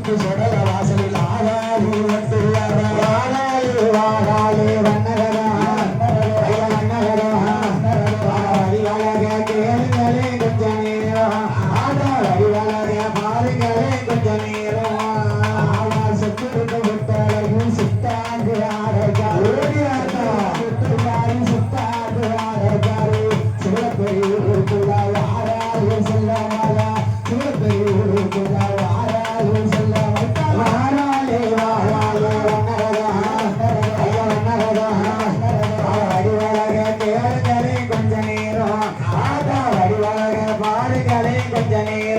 ஊருக்கு சொடல வாசலில் ஆகாது வந்து வாழாலே வாழாலே வண்ணகரா வண்ணகரா வரிவழக கேளுங்களே கொஞ்ச நேரம் ஆடா வரிவழக பாருங்களே கொஞ்ச நேரம் ஆடா சுத்திருக்க விட்டழகும் சுத்தாது ஆரகாரு சுத்துக்காரி சுத்தாது ஆரகாரு சிவப்பெரியூருக்குள்ள ஆராது செல்லமாலா சிவப்பெரியூருக்குள்ள ஆராது செல்லமாலா வாராலே வாராலே வண்ணகரா வடிவழக கேளுங்களே கொஞ்ச நேரம் ஆடா வடிவழக பாருங்களே கொஞ்ச நேரம்